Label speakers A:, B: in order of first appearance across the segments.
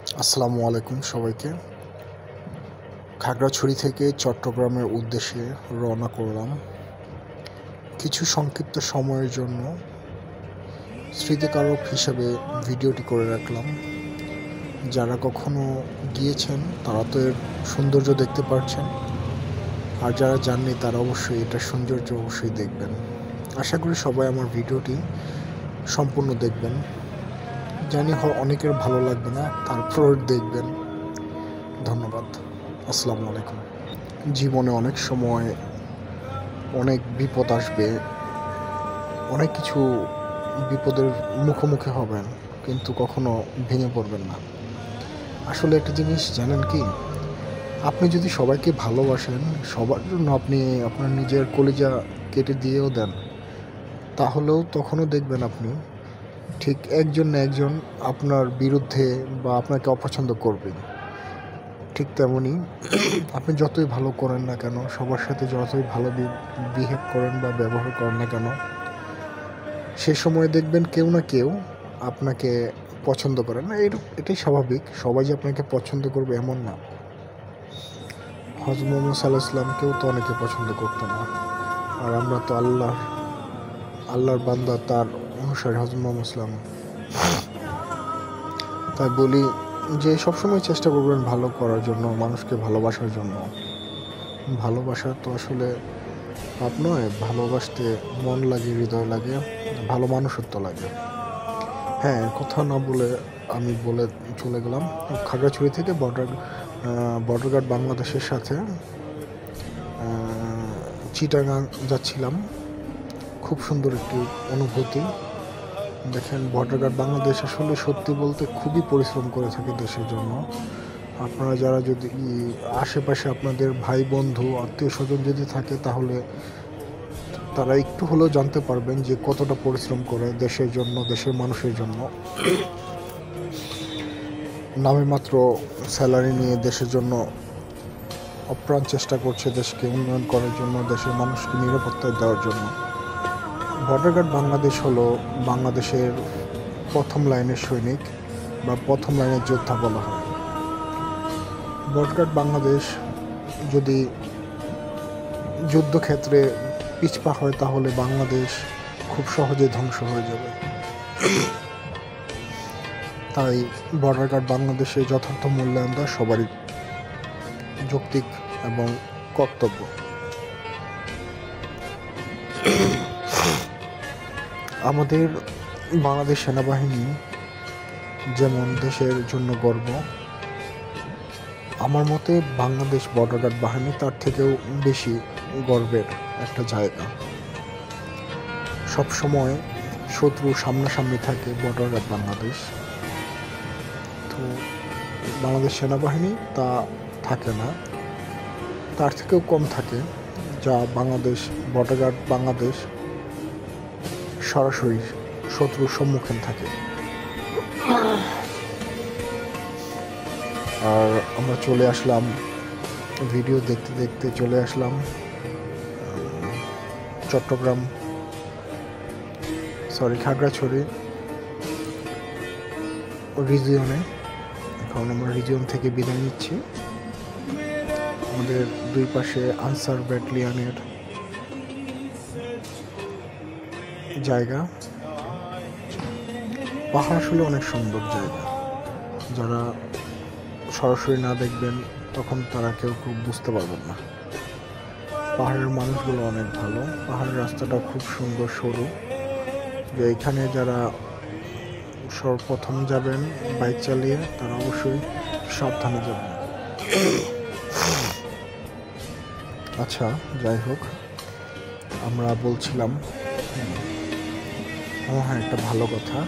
A: আসসালামু আলাইকুম সবাইকে। খাগড়াছড়ি থেকে চট্টগ্রামের উদ্দেশ্যে রওনা করলাম। কিছু সংক্ষিপ্ত সময়ের জন্য স্মৃতিকারক হিসেবে ভিডিওটি করে রাখলাম। যারা কখনো গিয়েছেন তারা তো এর সৌন্দর্য দেখতে পারছেন, আর যারা যাননি তারা অবশ্যই এটার সৌন্দর্য অবশ্যই দেখবেন। আশা করি সবাই আমার ভিডিওটি সম্পূর্ণ দেখবেন। জানি অনেকের ভালো লাগবে না, তারপর দেখবেন। ধন্যবাদ। আসসালামু আলাইকুম। জীবনে অনেক সময় অনেক বিপদ আসবে, অনেক কিছু বিপদের মুখোমুখি হবেন, কিন্তু কখনো ভেঙে পড়বেন না। আসলে একটা জিনিস জানেন কি, আপনি যদি সবাইকে ভালোবাসেন, সবার জন্য আপনি আপনার নিজের কলিজা কেটে দিয়েও দেন, তাহলেও তখনও দেখবেন আপনি ঠিক একজন না একজন আপনার বিরুদ্ধে বা আপনাকে অপছন্দ করবে। ঠিক তেমনই আপনি যতই ভালো করেন না কেন, সবার সাথে যতই ভালো বিহেভ করেন বা ব্যবহার করেন না কেন, সে সময় দেখবেন কেউ না কেউ আপনাকে পছন্দ করে না। এটাই স্বাভাবিক। সবাই যে আপনাকে পছন্দ করবে এমন না। হযরত মুহাম্মদ সাল্লাল্লাহু আলাইহি ওয়াসাল্লামকেও তো অনেকে পছন্দ করতো না, আর আমরা তো আল্লাহর বান্দা, তার অনুসারী হযরত মুহাম্মদ সাল্লাল্লাহু আলাইহি ওয়াসাল্লাম। তাই বলি যে সবসময় চেষ্টা করবেন ভালো করার জন্য, মানুষকে ভালোবাসার জন্য। ভালোবাসা তো আসলে পাপ নয়, ভালোবাসতে মন লাগে, হৃদয় লাগে, ভালো মানুষত্ব লাগে। হ্যাঁ, কথা না বলে আমি বলে চলে গেলাম। খাগড়াছড়ি থেকে বর্ডার গার্ড বাংলাদেশের সাথে চিটাগাং যাচ্ছিলাম। খুব সুন্দর একটি অনুভূতি। দেখেন, বর্ডার গার্ড বাংলাদেশ আসলে সত্যি বলতে খুবই পরিশ্রম করে থাকে দেশের জন্য। আপনারা যারা যদি আশেপাশে আপনাদের ভাই বন্ধু আত্মীয় স্বজন যদি থাকে, তাহলে তারা একটু হলেও জানতে পারবেন যে কতটা পরিশ্রম করে দেশের জন্য, দেশের মানুষের জন্য। নামে মাত্র স্যালারি নিয়ে দেশের জন্য অপ্রাণ চেষ্টা করছে, দেশকে উন্নয়ন করার জন্য, দেশের মানুষকে নিরাপত্তা দেওয়ার জন্য। বর্ডার গার্ড বাংলাদেশ হলো বাংলাদেশের প্রথম লাইনের সৈনিক বা প্রথম লাইনের যোদ্ধা বলা হয়। বর্ডার গার্ড বাংলাদেশ যদি যুদ্ধক্ষেত্রে পিছপা হয়, তাহলে বাংলাদেশ খুব সহজে ধ্বংস হয়ে যাবে। তাই বর্ডার গার্ড বাংলাদেশে যথার্থ মূল্যায়ন দেওয়া সবারই যৌক্তিক এবং কর্তব্য। আমাদের বাংলাদেশ সেনাবাহিনী যেমন দেশের জন্য গর্ব, আমার মতে বাংলাদেশ বর্ডার গার্ড বাহিনী তার থেকেও বেশি গর্বের একটা জায়গা। সবসময় শত্রু সামনাসামনি থাকে বর্ডার গার্ড বাংলাদেশ। তো বাংলাদেশ সেনাবাহিনী তা থাকে না, তার থেকেও কম থাকে, যা বাংলাদেশ বর্ডার গার্ড বাংলাদেশ সরাসরি শত্রুর সম্মুখীন থাকে। আর আমরা চলে আসলাম, ভিডিও দেখতে দেখতে চলে আসলাম খাগড়াছড়ি রিজিয়নে। এখন আমরা রিজিয়ন থেকে বিদায় নিচ্ছি। আমাদের দুই পাশে আনসার ব্যাটালিয়নের জায়গা। পাহাড় আসলে অনেক সুন্দর জায়গা। যারা সরাসরি না দেখবেন তখন তারা কেউ খুব বুঝতে পারবেন না। পাহাড়ের মানুষগুলো অনেক ভালো। পাহাড়ের রাস্তাটা খুব সুন্দর, সরু। যে এখানে যারা সর্বপ্রথম যাবেন বাইক চালিয়ে, তারা অবশ্যই সাবধানে যাবেন। আচ্ছা, যাই হোক, আমরা বলছিলাম, হ্যাঁ, একটা ভালো কথা,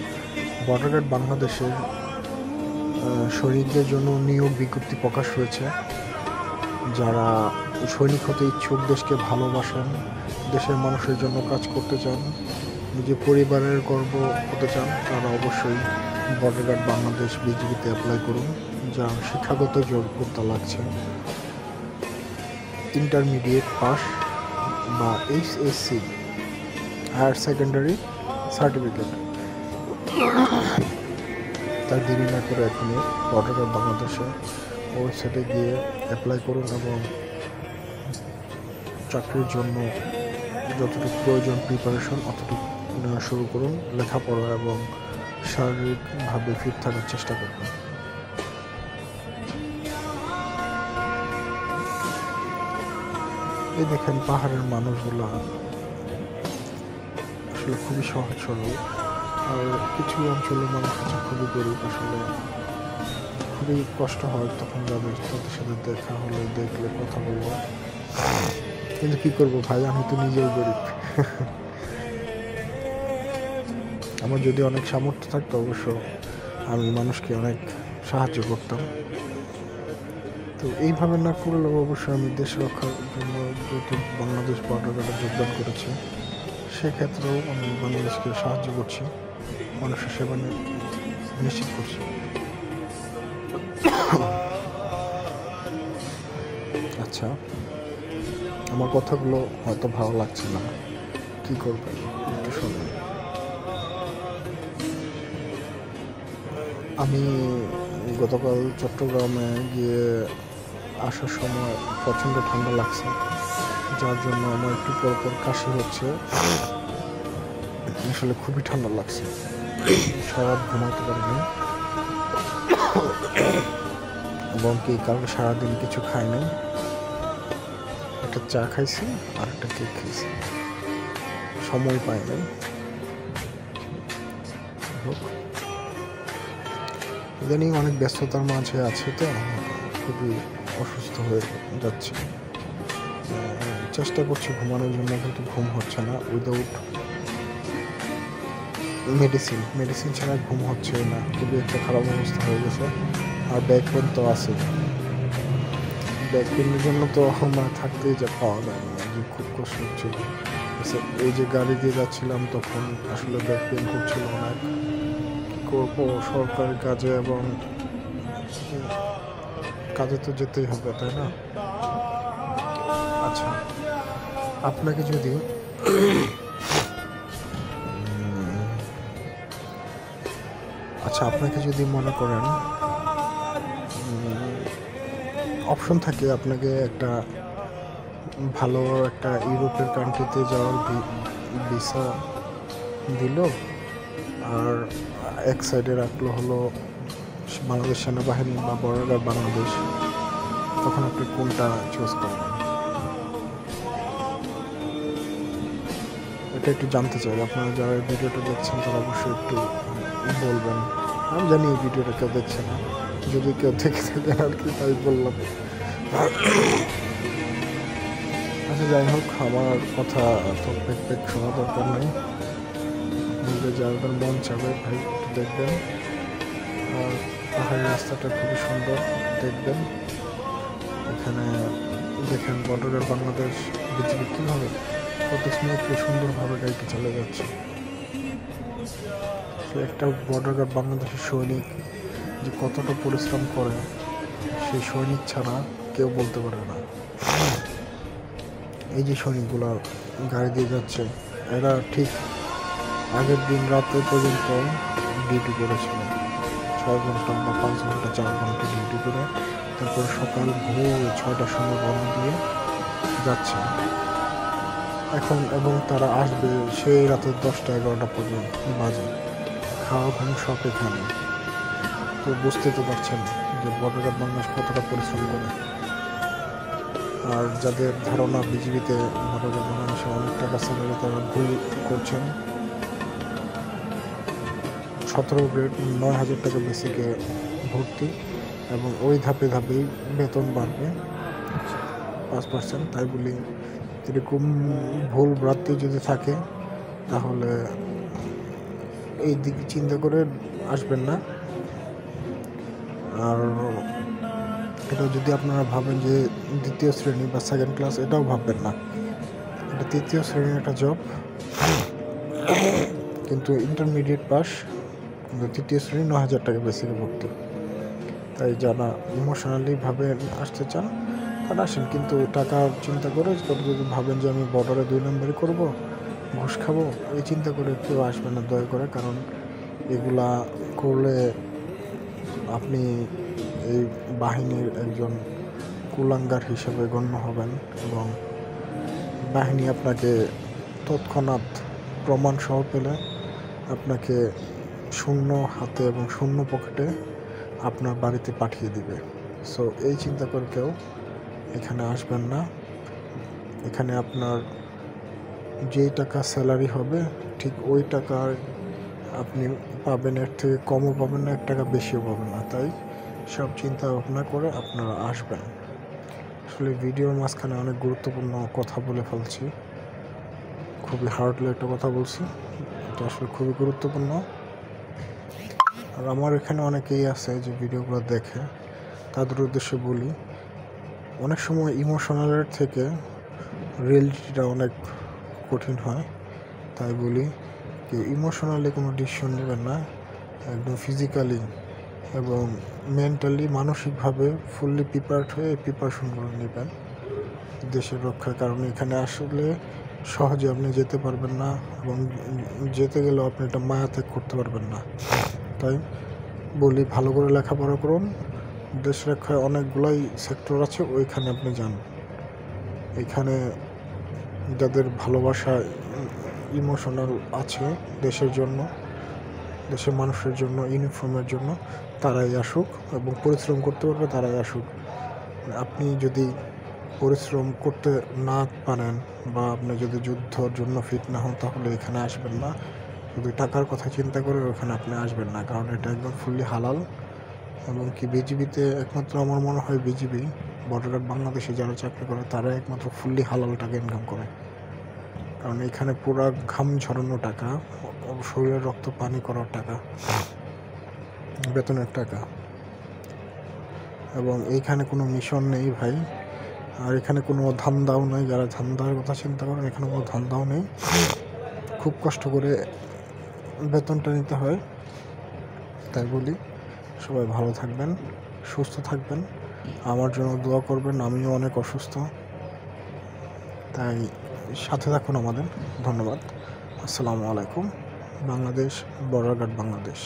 A: বর্ডার গার্ড বাংলাদেশের সৈনিকদের জন্য নিয়োগ বিজ্ঞপ্তি প্রকাশ হয়েছে। যারা সৈনিক হতে ইচ্ছুক, দেশকে ভালোবাসেন, দেশের মানুষের জন্য কাজ করতে চান, নিজের পরিবারের গর্ব হতে চান, তারা অবশ্যই বর্ডার গার্ড বাংলাদেশ বিজিবিতে অ্যাপ্লাই করুন। যা শিক্ষাগত যোগ্যতা লাগছে ইন্টারমিডিয়েট পাস বা এইচএসসি, হায়ার সেকেন্ডারি সার্টিফিকেট। তাই দেরি না করে এখনই বর্ডার বাংলাদেশে ওয়েবসাইটে গিয়ে অ্যাপ্লাই করুন এবং চাকরির জন্য যতটুকু প্রয়োজন প্রিপারেশন অতটুকু নেওয়া শুরু করুন, লেখাপড়া এবং শারীরিকভাবে ফিট থাকার চেষ্টা করুন। এই দেখেন পাহাড়ের মানুষগুলো আসলে খুবই সহজ সরল, আর কিছু অঞ্চলের মানুষ আছে খুবই গরিব, আসলে খুবই কষ্ট হয় তখন তাদের সাথে দেখা হলে দেখলে কথা বলবো, কিন্তু কি করবো ভাই, আমি তো নিজেও গরিব। আমার যদি অনেক সামর্থ্য থাকতো অবশ্য আমি মানুষকে অনেক সাহায্য করতাম, তো এইভাবে না করলেও অবশ্যই আমি দেশ রক্ষার জন্য যেহেতু বাংলাদেশ বর্ডার গার্ডে যোগদান করেছি, সেক্ষেত্রেও আমি বাংলাদেশকে সাহায্য করছি, মানুষের সেবা নিশ্চিত করছি। আচ্ছা, আমার কথাগুলো হয়তো ভালো লাগছে না, কি করবেন একটু শুনুন। আমি গতকাল চট্টগ্রামে গিয়ে আসার সময় প্রচণ্ড ঠান্ডা লাগছে, যার জন্য আমার একটু পরপর কাশি হচ্ছে, আসলে খুবই ঠান্ডা লাগছে, সারা রাত ঘুমাতে পারিনি এবং কি কালকে সারাদিন কিছু খাইনি, একটা চা খাইছি আর একটা কেক খাইছি, সময় পাইনি। ইদানিং অনেক ব্যস্ততার মাঝে আছে, তো খুবই অসুস্থ হয়ে যাচ্ছে, চেষ্টা করছি ঘুমানোর জন্য, কিন্তু ঘুম হচ্ছে না, উইদাউট মেডিসিন ছাড়া ঘুম হচ্ছে না, খুবই একটা খারাপ অবস্থা হয়ে গেছে। আর ব্যাক পেন তো আছে, ব্যাক পেনের জন্য তো আমার থাকতেই যা পাওয়া যায় না, খুব কষ্ট হচ্ছিল। এই যে গাড়ি দিয়ে যাচ্ছিলাম তখন আসলে ব্যাক পেন করছিল অনেক, কী করবো, সরকারি কাজে এবং কাজে তো যেতেই হবে, তাই না? আচ্ছা, আপনাকে যদি মনে করেন অপশন থাকে, আপনাকে একটা ভালো একটা ইউরোপের কান্ট্রিতে যাওয়ার ভিসা দিল, আর এক সাইডে রাখলো হলো বাংলাদেশ সেনাবাহিনী বা বর্ডার বাংলাদেশ, তখন আপনি কোনটা চুজ করবেন? এটা একটু জানতে চাই, আপনারা যারা এই ভিডিওটা দেখছেন তারা অবশ্যই একটু বলবেন। আমি জানি এই ভিডিওটা কেউ দেখছে না, যদি কেউ দেখে থাকেন আর কি, তাই বললাম। আচ্ছা, যাই হোক, আমার কথা তো পেক শোনা দরকার নেই, যাদের মন চাবে ভাই একটু দেখবেন, আর পাহাড়ি রাস্তাটা খুবই সুন্দর, দেখবেন। এখানে দেখেন বর্ডারের বাংলাদেশ বিজিবি কীভাবে কত স্মুথলি সুন্দরভাবে গাড়িটি চলে যাচ্ছে। সে একটা বর্ডার গার্ড বাংলাদেশের সৈনিক যে কতটা পরিশ্রম করে, সেই সৈনিক ছাড়া কেউ বলতে পারে না। এই যে সৈনিকগুলো গাড়ি দিয়ে যাচ্ছে, এরা ঠিক আগের দিন রাতে পর্যন্ত ডিউটি করেছিল, 6 ঘন্টা বা 5 ঘন্টা 4 ঘন্টা ডিউটি করে, তারপরে সকাল ভোর 6টার সময় রওনা দিয়ে যাচ্ছে এখন, এবং তারা আসবে সেই রাতে 10টা 11টা পর্যন্ত বাজে, খাওয়া ঘুম সব এখানে। তো বুঝতে তো পারছেন যে বর্ডার গার্ড বাংলাদেশ কতটা পরিশ্রম করে। আর যাদের ধারণা বিজিবিতে বর্ডার গার্ড বাংলাদেশে অনেক টাকা স্যালারি, তারা ভুল করছেন। 17 গ্রেড 9,000 টাকা বেসিকে ভর্তি, এবং ওই ধাপে ধাপেই বেতন বাড়বে 5%। তাই বলি এরকম ভুল ভ্রান্তি যদি থাকে তাহলে এই দিক চিন্তা করে আসবেন না। আর এটা যদি আপনারা ভাবেন যে 2য় শ্রেণী বা 2nd ক্লাস, এটাও ভাববেন না, এটা 3য় শ্রেণীর একটা জব, কিন্তু ইন্টারমিডিয়েট পাস, কিন্তু 3য় শ্রেণী 9,000 টাকা বেসিকে ভর্তি। তাই যারা ইমোশনালি ভাবে আসতে চান তারা আসেন, কিন্তু টাকা চিন্তা করে যদি ভাবেন যে আমি বর্ডারে 2 নম্বরই করবো, ঘুষ খাবো, এই চিন্তা করে কেউ আসবে না দয়া করে, কারণ এগুলা করলে আপনি এই বাহিনীর একজন কুলাঙ্গার হিসেবে গণ্য হবেন এবং বাহিনী আপনাকে তৎক্ষণাৎ প্রমাণ সহ পেলে আপনাকে শূন্য হাতে এবং শূন্য পকেটে আপনার বাড়িতে পাঠিয়ে দিবে। সো এই চিন্তা করে কেউ এখানে আসবেন না। এখানে আপনার যেই টাকা স্যালারি হবে ঠিক ওই টাকার আপনি পাবেন, এর থেকে কমও পাবেন না, 1 টাকা বেশিও পাবেন না। তাই সব চিন্তা ভাবনা করে আপনারা আসবেন। আসলে ভিডিওর মাঝখানে অনেক গুরুত্বপূর্ণ কথা বলে ফেলছি, খুবই হার্ডলি একটা কথা বলছি, এটা আসলে খুবই গুরুত্বপূর্ণ। আর আমার এখানে অনেকেই আছে যে ভিডিওগুলো দেখে, তাদের উদ্দেশ্যে বলি, অনেক সময় ইমোশনালের থেকে রিয়েলিটিটা অনেক কঠিন হয়। তাই বলি কি, ইমোশনালি কোনো ডিসিশন নেবেন না, একদম ফিজিক্যালি এবং মেন্টালি মানসিকভাবে ফুললি প্রিপেয়ার্ড হয়ে প্রিপারেশনগুলো নেবেন দেশের রক্ষার কারণে। এখানে আসলে সহজে আপনি যেতে পারবেন না এবং যেতে গেলেও আপনি এটা মায়া ত্যাগ করতে পারবেন না। তাই বলি, ভালো করে লেখাপড়া করুন। দেশ রক্ষায় অনেকগুলাই সেক্টর আছে, ওইখানে আপনি যান। এখানে যাদের ভালোবাসা ইমোশনাল আছে দেশের জন্য, দেশের মানুষের জন্য, ইউনিফর্মের জন্য, তারাই আসুক এবং পরিশ্রম করতে পারবে তারাই আসুক। আপনি যদি পরিশ্রম করতে না পারেন বা আপনি যদি যুদ্ধর জন্য ফিট না হন, তাহলে এখানে আসবেন না। যদি টাকার কথা চিন্তা করে ওখানে আপনি আসবেন না, কারণ এটা একদম ফুললি হালাল। এবং কি বিজিবিতে একমাত্র আমার মনে হয় বিজিবি বর্ডার গার্ড বাংলাদেশে যারা চাকরি করে তারা একমাত্র ফুললি হালাল টাকা ইনকাম করে, কারণ এখানে পুরা ঘাম ঝরানো টাকা, শরীরের রক্ত পানি করার টাকা, বেতনের টাকা। এবং এইখানে কোনো মিশন নেই ভাই, আর এখানে কোনো ধান্দাও নেই। যারা ধান্দার কথা চিন্তা করেন, এখানে কোনো ধান্দাও নেই। খুব কষ্ট করে বেতনটা নিতে হয়। তাই বলি, সবাই ভালো থাকবেন, সুস্থ থাকবেন, আমার জন্য দোয়া করবেন। আমিও অনেক অসুস্থ, তাই সাথে থাকুন আমাদের। ধন্যবাদ। আসসালামু আলাইকুম। Bangladesh, border guard Bangladesh.